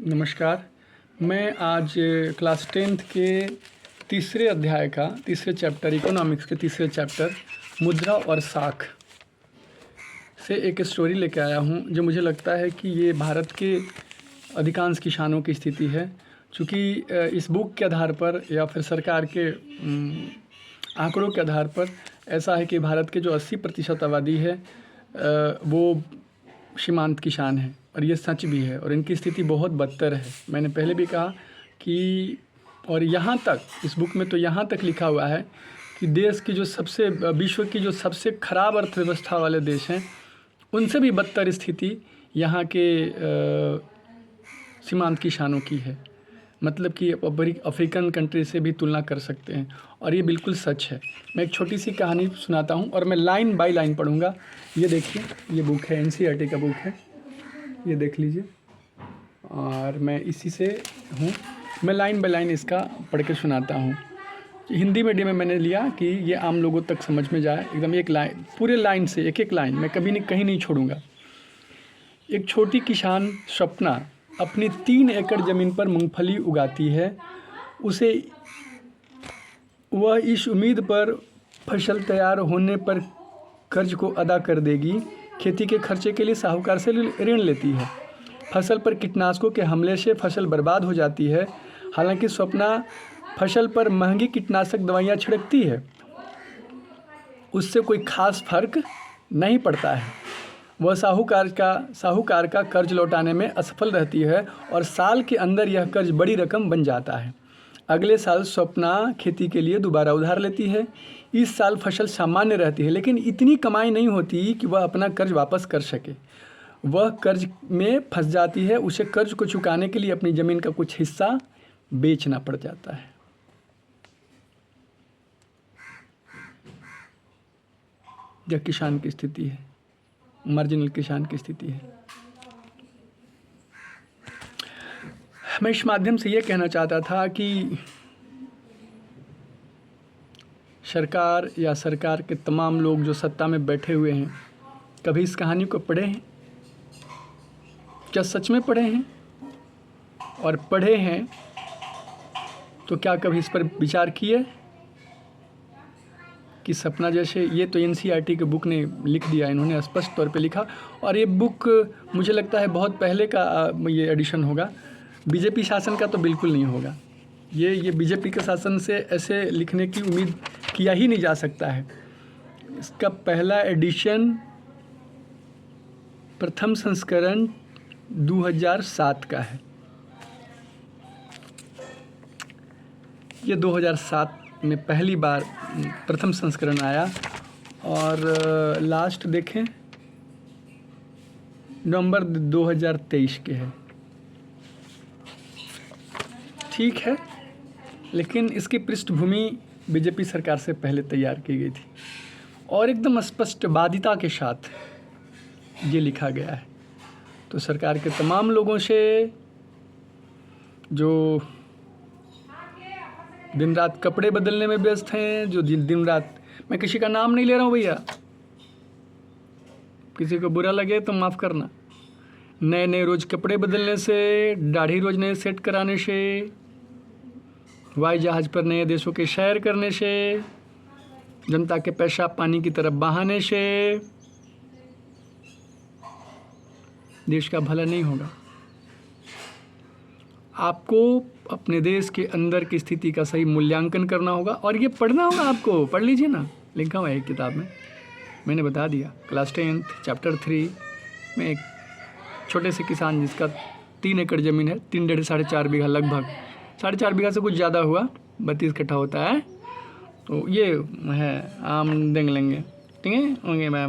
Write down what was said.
नमस्कार। मैं आज क्लास 10th के तीसरे चैप्टर इकोनॉमिक्स के तीसरे चैप्टर मुद्रा और साख से एक स्टोरी लेके आया हूँ जो मुझे लगता है कि ये भारत के अधिकांश किसानों की स्थिति है। चूँकि इस बुक के आधार पर या फिर सरकार के आंकड़ों के आधार पर ऐसा है कि भारत के जो 80% आबादी है वो सीमांत किसान हैं, और ये सच भी है और इनकी स्थिति बहुत बदतर है। मैंने पहले भी कहा कि और यहाँ तक इस बुक में तो यहाँ तक लिखा हुआ है कि देश की जो विश्व की जो सबसे खराब अर्थव्यवस्था वाले देश हैं उनसे भी बदतर स्थिति यहाँ के सीमांत किसानों की है। मतलब कि अफ्रीकन कंट्री से भी तुलना कर सकते हैं, और ये बिल्कुल सच है। मैं एक छोटी सी कहानी सुनाता हूँ और मैं लाइन बाय लाइन पढ़ूँगा। ये देखिए, ये बुक है, NCERT का बुक है, ये देख लीजिए, और मैं इसी से हूँ। मैं लाइन बाय लाइन इसका पढ़ के सुनाता हूँ। हिंदी मीडियम में मैंने लिया कि ये आम लोगों तक समझ में जाए, एकदम एक लाइन, पूरे लाइन से एक लाइन मैं कहीं नहीं छोड़ूंगा। एक छोटी किसान सपना अपनी 3 एकड़ ज़मीन पर मूंगफली उगाती है। वह इस उम्मीद पर फसल तैयार होने पर कर्ज को अदा कर देगी। खेती के खर्चे के लिए साहूकार से ऋण लेती है। फसल पर कीटनाशकों के हमले से फसल बर्बाद हो जाती है। हालांकि स्वप्ना फसल पर महंगी कीटनाशक दवाइयाँ छिड़कती है, उससे कोई खास फर्क नहीं पड़ता है। वह साहूकार का कर्ज लौटाने में असफल रहती है और साल के अंदर यह कर्ज बड़ी रकम बन जाता है। अगले साल स्वप्ना खेती के लिए दोबारा उधार लेती है। इस साल फसल सामान्य रहती है, लेकिन इतनी कमाई नहीं होती कि वह अपना कर्ज वापस कर सके। वह कर्ज में फंस जाती है। उसे कर्ज को चुकाने के लिए अपनी ज़मीन का कुछ हिस्सा बेचना पड़ जाता है। यह किसान की स्थिति है, मार्जिनल किसान की स्थिति है। मैं इस माध्यम से ये कहना चाहता था कि सरकार या सरकार के तमाम लोग जो सत्ता में बैठे हुए हैं, कभी इस कहानी को पढ़े हैं? क्या सच में पढ़े हैं? और पढ़े हैं तो क्या कभी इस पर विचार किए कि सपना जैसे, ये तो NCERT के बुक ने लिख दिया, इन्होंने स्पष्ट तौर पे लिखा। और ये बुक मुझे लगता है बहुत पहले का ये एडिशन होगा। बीजेपी शासन का तो बिल्कुल नहीं होगा। ये बीजेपी के शासन से ऐसे लिखने की उम्मीद किया ही नहीं जा सकता है। इसका पहला एडिशन, प्रथम संस्करण 2007 का है। ये 2007 में पहली बार प्रथम संस्करण आया, और लास्ट देखें नवंबर 2023 के है। ठीक है, लेकिन इसकी पृष्ठभूमि बीजेपी सरकार से पहले तैयार की गई थी और एकदम स्पष्टवादिता के साथ ये लिखा गया है। तो सरकार के तमाम लोगों से जो दिन रात कपड़े बदलने में व्यस्त हैं, जो दिन रात, मैं किसी का नाम नहीं ले रहा हूँ भैया, किसी को बुरा लगे तो माफ़ करना, नए रोज़ कपड़े बदलने से, दाढ़ी रोज़ नए सेट कराने से, हवाई जहाज़ पर नए देशों के सैर करने से, जनता के पैसा पानी की तरफ बहाने से देश का भला नहीं होगा। आपको अपने देश के अंदर की स्थिति का सही मूल्यांकन करना होगा, और ये पढ़ना होगा आपको। पढ़ लीजिए ना, लिखा हुआ है एक किताब में, मैंने बता दिया। क्लास 10th चैप्टर 3 में एक छोटे से किसान जिसका 3 एकड़ ज़मीन है, 3.5-4.5 बीघा, लगभग 4.5 बीघा से कुछ ज़्यादा हुआ, 32 कट्ठा होता है। तो ये है आम देंग लेंगे, ठीक है, होंगे मैं